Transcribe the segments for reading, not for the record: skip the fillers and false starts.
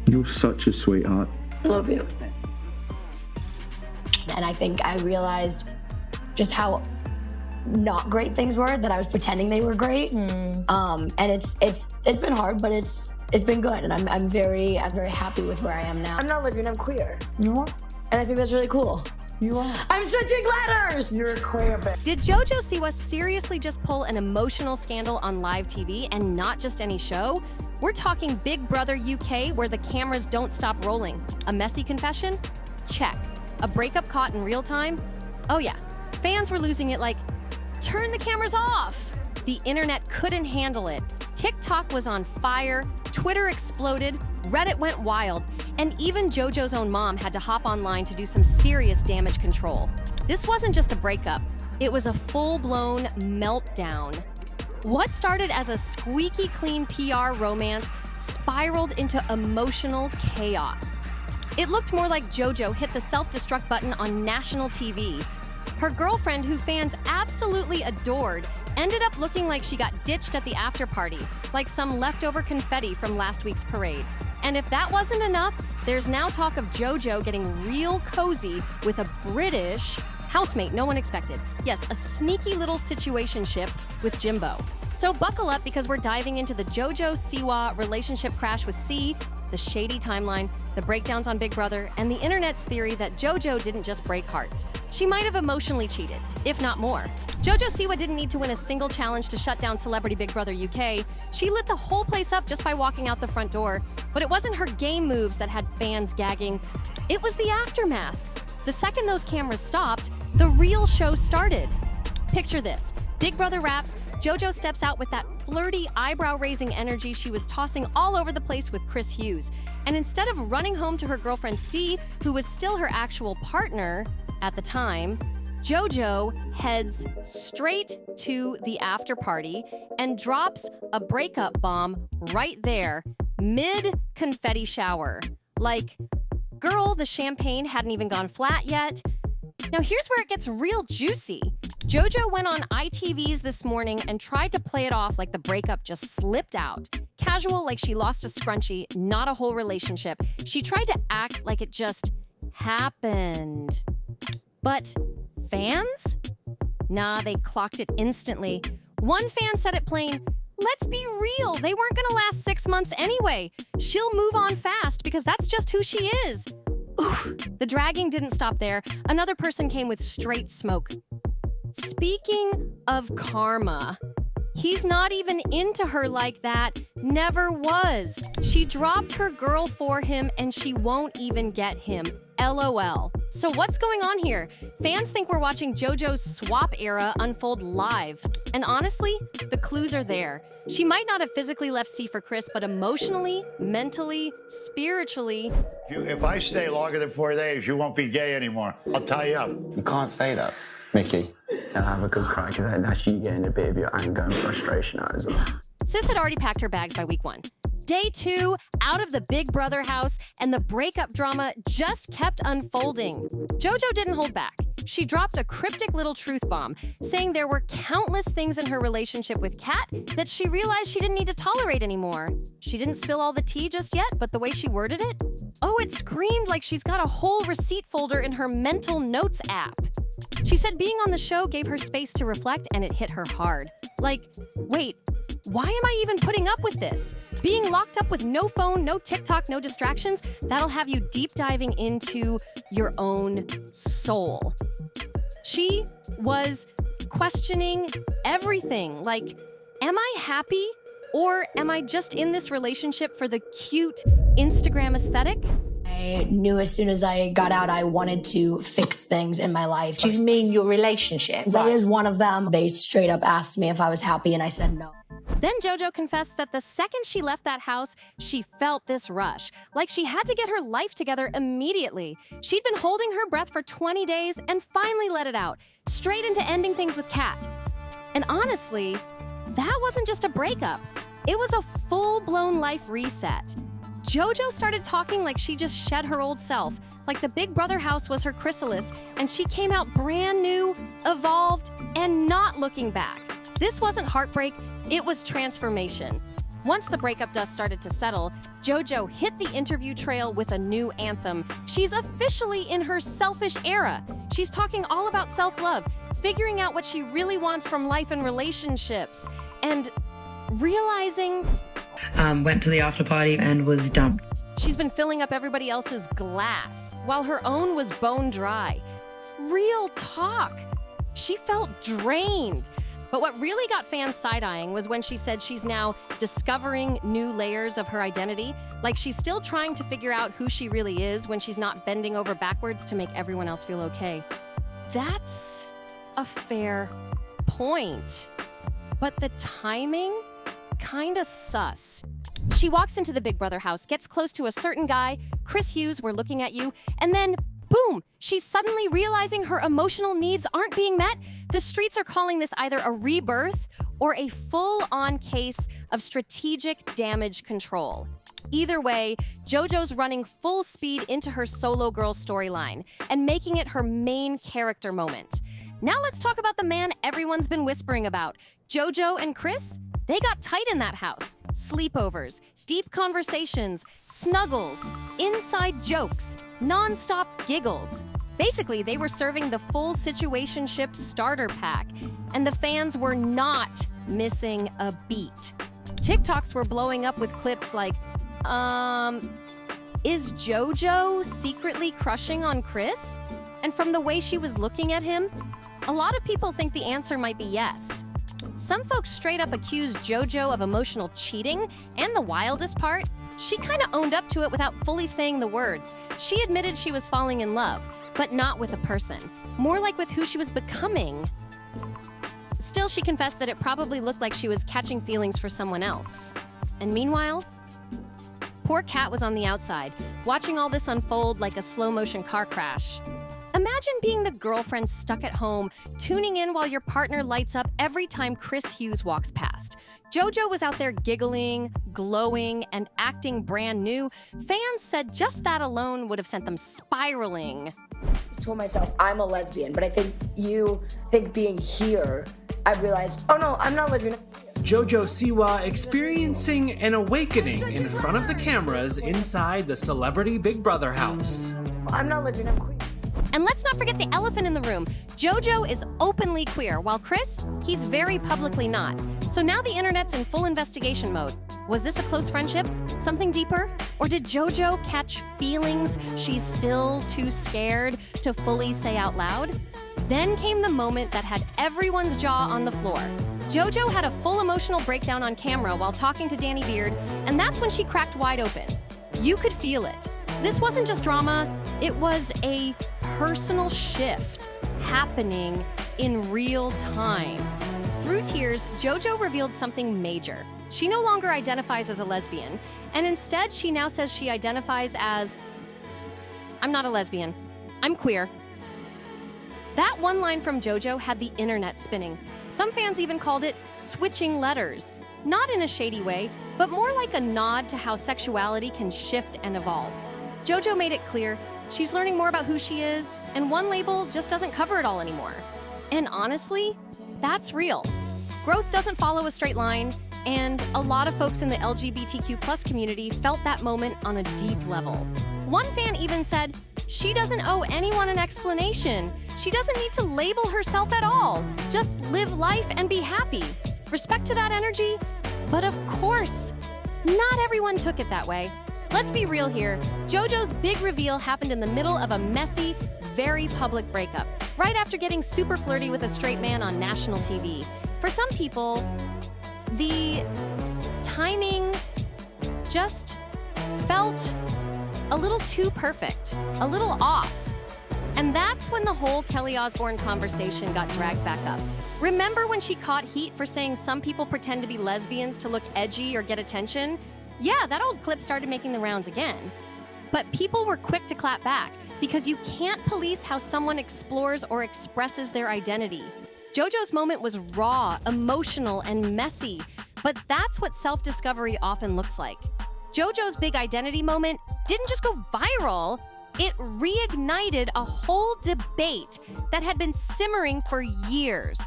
You're such a sweetheart. Love you. And I think I realized just how not great things were, that I was pretending they were great. And it's been hard, but it's been good, and I'm very happy with where I am now. I'm not lesbian, I'm queer. You are? And I think that's really cool. You are. I'm switching letters! You're a queer bitch. Did JoJo Siwa seriously just pull an emotional scandal on live TV and not just any show? We're talking Big Brother UK, where the cameras don't stop rolling. A messy confession? Check. A breakup caught in real time? Oh yeah. Fans were losing it like, turn the cameras off! The internet couldn't handle it. TikTok was on fire, Twitter exploded, Reddit went wild, and even JoJo's own mom had to hop online to do some serious damage control. This wasn't just a breakup, it was a full-blown meltdown. What started as a squeaky clean PR romance spiraled into emotional chaos. It looked more like JoJo hit the self-destruct button on national TV. Her girlfriend, who fans absolutely adored, ended up looking like she got ditched at the after party, like some leftover confetti from last week's parade. And if that wasn't enough, there's now talk of JoJo getting real cozy with a British housemate no one expected. Yes, a sneaky little situationship with Jimbo. So buckle up, because we're diving into the JoJo Siwa relationship crash with C, the shady timeline, the breakdowns on Big Brother, and the internet's theory that JoJo didn't just break hearts. She might have emotionally cheated, if not more. JoJo Siwa didn't need to win a single challenge to shut down Celebrity Big Brother UK. She lit the whole place up just by walking out the front door. But it wasn't her game moves that had fans gagging. It was the aftermath. The second those cameras stopped, the real show started. Picture this. Big Brother wraps, JoJo steps out with that flirty, eyebrow-raising energy she was tossing all over the place with Chris Hughes. And instead of running home to her girlfriend C, who was still her actual partner at the time, JoJo heads straight to the after party and drops a breakup bomb right there, mid-confetti shower. Like, girl, the champagne hadn't even gone flat yet. Now here's where it gets real juicy. JoJo went on ITV's this morning and tried to play it off like the breakup just slipped out. Casual, like she lost a scrunchie, not a whole relationship. She tried to act like it just happened. But fans? Nah, they clocked it instantly. One fan said it plain, let's be real, they weren't gonna last 6 months anyway. She'll move on fast because that's just who she is. Oof, the dragging didn't stop there. Another person came with straight smoke. Speaking of karma, he's not even into her like that, never was. She dropped her girl for him and she won't even get him. LOL. So what's going on here? Fans think we're watching JoJo's swap era unfold live. And honestly, the clues are there. She might not have physically left C for Chris, but emotionally, mentally, spiritually. If I stay longer than 4 days, you won't be gay anymore. I'll tie you up. You can't say that, Mickey. And have a good cry, because that's you getting a bit of your anger and frustration out as well. Sis had already packed her bags by week 1. Day 2, out of the Big Brother house, and the breakup drama just kept unfolding. JoJo didn't hold back. She dropped a cryptic little truth bomb, saying there were countless things in her relationship with Kat that she realized she didn't need to tolerate anymore. She didn't spill all the tea just yet, but the way she worded it? Oh, it screamed like she's got a whole receipt folder in her mental notes app. She said being on the show gave her space to reflect, and it hit her hard. Like, wait, why am I even putting up with this? Being locked up with no phone, no TikTok, no distractions, that'll have you deep diving into your own soul. She was questioning everything, like, am I happy? Or am I just in this relationship for the cute Instagram aesthetic? I knew as soon as I got out, I wanted to fix things in my life. Do you mean your relationship? That is one of them. They straight up asked me if I was happy, and I said no. Then JoJo confessed that the second she left that house, she felt this rush, like she had to get her life together immediately. She'd been holding her breath for 20 days and finally let it out, straight into ending things with Kat. And honestly, that wasn't just a breakup. It was a full-blown life reset. JoJo started talking like she just shed her old self, like the Big Brother house was her chrysalis, and she came out brand new, evolved, and not looking back. This wasn't heartbreak, it was transformation. Once the breakup dust started to settle, JoJo hit the interview trail with a new anthem. She's officially in her selfish era. She's talking all about self-love, figuring out what she really wants from life and relationships, and realizing went to the after party and was dumped. she's been filling up everybody else's glass while her own was bone dry. Real talk. She felt drained. But what really got fans side-eyeing was when she said she's now discovering new layers of her identity, like she's still trying to figure out who she really is when she's not bending over backwards to make everyone else feel okay. That's a fair point. But the timing? Kinda sus. She walks into the Big Brother house, gets close to a certain guy, Chris Hughes, we're looking at you, and then boom, she's suddenly realizing her emotional needs aren't being met. The streets are calling this either a rebirth or a full-on case of strategic damage control. Either way, JoJo's running full speed into her solo girl storyline and making it her main character moment. Now let's talk about the man everyone's been whispering about. JoJo and Chris, they got tight in that house. Sleepovers, deep conversations, snuggles, inside jokes, non-stop giggles. Basically, they were serving the full situationship starter pack, and the fans were not missing a beat. TikToks were blowing up with clips like, is JoJo secretly crushing on Chris? And from the way she was looking at him, a lot of people think the answer might be yes. Some folks straight up accused JoJo of emotional cheating, and the wildest part, she kind of owned up to it without fully saying the words. She admitted she was falling in love, but not with a person, more like with who she was becoming. Still, she confessed that it probably looked like she was catching feelings for someone else. And meanwhile, poor Kat was on the outside, watching all this unfold like a slow-motion car crash. Imagine being the girlfriend stuck at home, tuning in while your partner lights up every time Chris Hughes walks past. JoJo was out there giggling, glowing, and acting brand new. Fans said just that alone would have sent them spiraling. I told myself I'm a lesbian, but I think being here, I realized, oh no, I'm not lesbian. JoJo Siwa experiencing an awakening in front of the cameras inside the celebrity Big Brother house. I'm not lesbian, I'm queer. And let's not forget the elephant in the room. JoJo is openly queer, while Chris, he's very publicly not. So now the internet's in full investigation mode. Was this a close friendship? Something deeper? Or did JoJo catch feelings she's still too scared to fully say out loud? Then came the moment that had everyone's jaw on the floor. JoJo had a full emotional breakdown on camera while talking to Danny Beard, and that's when she cracked wide open. You could feel it. This wasn't just drama, it was a personal shift happening in real time. Through tears, JoJo revealed something major. She no longer identifies as a lesbian, and instead she now says she identifies as, I'm not a lesbian, I'm queer. That one line from JoJo had the internet spinning. Some fans even called it switching letters. Not in a shady way, but more like a nod to how sexuality can shift and evolve. JoJo made it clear she's learning more about who she is, and one label just doesn't cover it all anymore. And honestly, that's real. Growth doesn't follow a straight line, and a lot of folks in the LGBTQ+ community felt that moment on a deep level. One fan even said, she doesn't owe anyone an explanation. She doesn't need to label herself at all. Just live life and be happy. Respect to that energy, but of course, not everyone took it that way. Let's be real here. JoJo's big reveal happened in the middle of a messy, very public breakup, right after getting super flirty with a straight man on national TV. For some people, the timing just felt a little too perfect, a little off. And that's when the whole Kelly Osbourne conversation got dragged back up. Remember when she caught heat for saying some people pretend to be lesbians to look edgy or get attention? Yeah, that old clip started making the rounds again. But people were quick to clap back because you can't police how someone explores or expresses their identity. JoJo's moment was raw, emotional, and messy, but that's what self-discovery often looks like. JoJo's big identity moment didn't just go viral, it reignited a whole debate that had been simmering for years.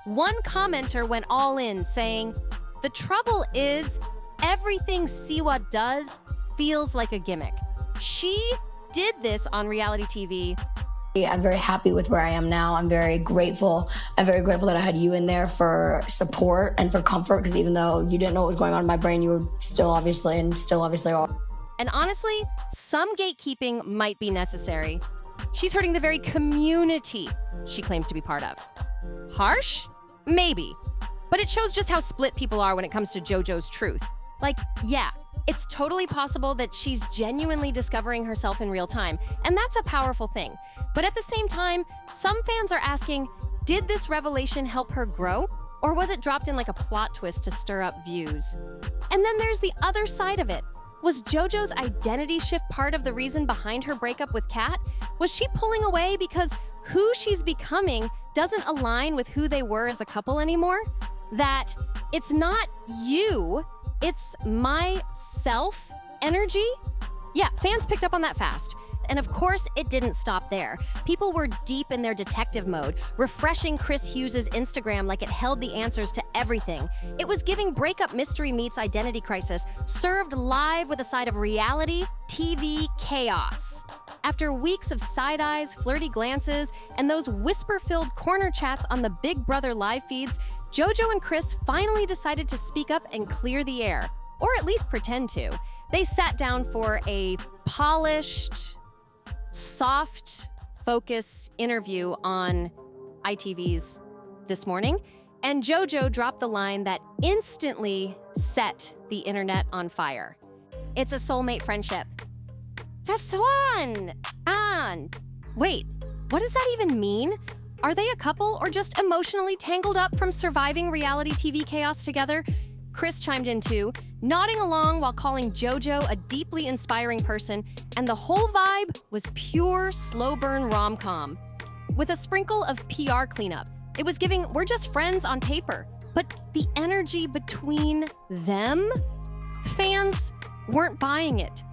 One commenter went all in, saying, "The trouble is, everything Siwa does feels like a gimmick. She did this on reality TV. I'm very happy with where I am now. I'm very grateful. I'm very grateful that I had you in there for support and for comfort, because even though you didn't know what was going on in my brain, you were still obviously are. And honestly, some gatekeeping might be necessary. She's hurting the very community she claims to be part of. Harsh? Maybe. But it shows just how split people are when it comes to JoJo's truth. Like, yeah, it's totally possible that she's genuinely discovering herself in real time, and that's a powerful thing. But at the same time, some fans are asking, did this revelation help her grow? Or was it dropped in like a plot twist to stir up views? And then there's the other side of it. Was JoJo's identity shift part of the reason behind her breakup with Kath? Was she pulling away because who she's becoming doesn't align with who they were as a couple anymore? That it's not you, it's myself energy? Yeah, fans picked up on that fast. And of course, it didn't stop there. People were deep in their detective mode, refreshing Chris Hughes' Instagram like it held the answers to everything. It was giving Breakup mystery meets identity crisis, served live with a side of reality TV chaos. After weeks of side eyes, flirty glances, and those whisper-filled corner chats on the Big Brother live feeds, JoJo and Chris finally decided to speak up and clear the air, or at least pretend to. They sat down for a polished, soft focus interview on ITV's This Morning, and JoJo dropped the line that instantly set the internet on fire. It's a soulmate friendship. Taswan! Wait, what does that even mean? Are they a couple or just emotionally tangled up from surviving reality TV chaos together? Chris chimed in too, nodding along while calling JoJo a deeply inspiring person, and the whole vibe was pure slow burn rom-com. With a sprinkle of PR cleanup. It was giving we're just friends on paper, but the energy between them? Fans weren't buying it.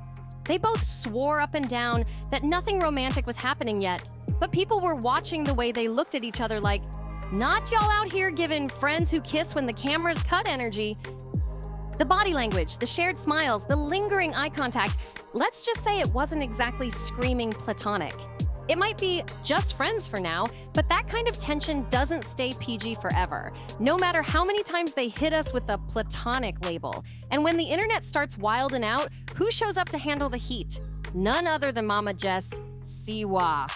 They both swore up and down that nothing romantic was happening yet, but people were watching the way they looked at each other like, not y'all out here giving friends who kiss when the cameras cut energy. The body language, the shared smiles, the lingering eye contact, let's just say it wasn't exactly screaming platonic. It might be just friends for now, but that kind of tension doesn't stay PG forever, no matter how many times they hit us with the platonic label. And when the internet starts wilding out, who shows up to handle the heat? None other than Mama Jess Siwa.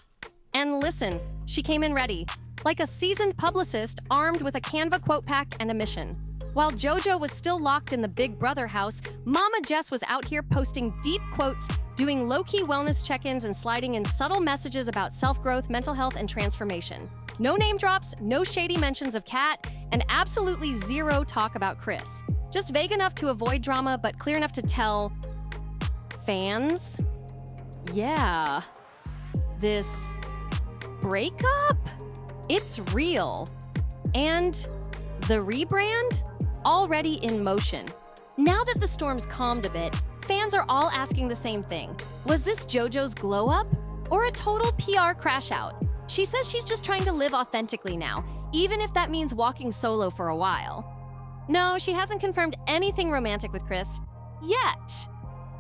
And listen, she came in ready, like a seasoned publicist armed with a Canva quote pack and a mission. While JoJo was still locked in the Big Brother house, Mama Jess was out here posting deep quotes, doing low-key wellness check-ins, and sliding in subtle messages about self-growth, mental health, and transformation. No name drops, no shady mentions of Kat, and absolutely zero talk about Chris. Just vague enough to avoid drama, but clear enough to tell fans, yeah, this breakup, it's real. And the rebrand, already in motion. Now that the storm's calmed a bit, fans are all asking the same thing. Was this JoJo's glow up or a total PR crash out? She says she's just trying to live authentically now, even if that means walking solo for a while. No, she hasn't confirmed anything romantic with Chris yet.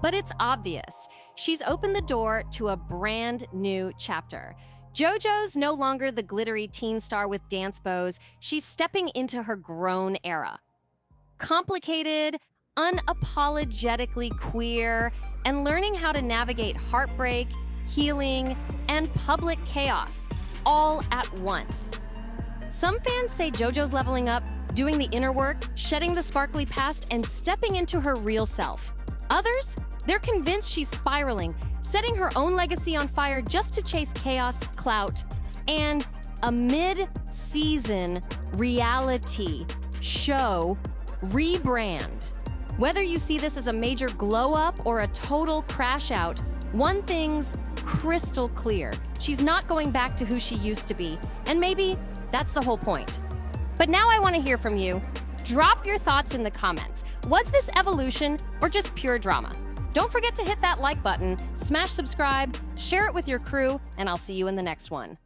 But it's obvious. She's opened the door to a brand new chapter. JoJo's no longer the glittery teen star with dance bows. She's stepping into her grown era. Complicated, unapologetically queer, and learning how to navigate heartbreak, healing, and public chaos, all at once. Some fans say JoJo's leveling up, doing the inner work, shedding the sparkly past, and stepping into her real self. Others, they're convinced she's spiraling, setting her own legacy on fire just to chase chaos, clout, and a mid-season reality show rebrand. Whether you see this as a major glow-up or a total crash-out, one thing's crystal clear. She's not going back to who she used to be, and maybe that's the whole point. But now I want to hear from you. Drop your thoughts in the comments. Was this evolution or just pure drama? Don't forget to hit that like button, smash subscribe, share it with your crew, and I'll see you in the next one.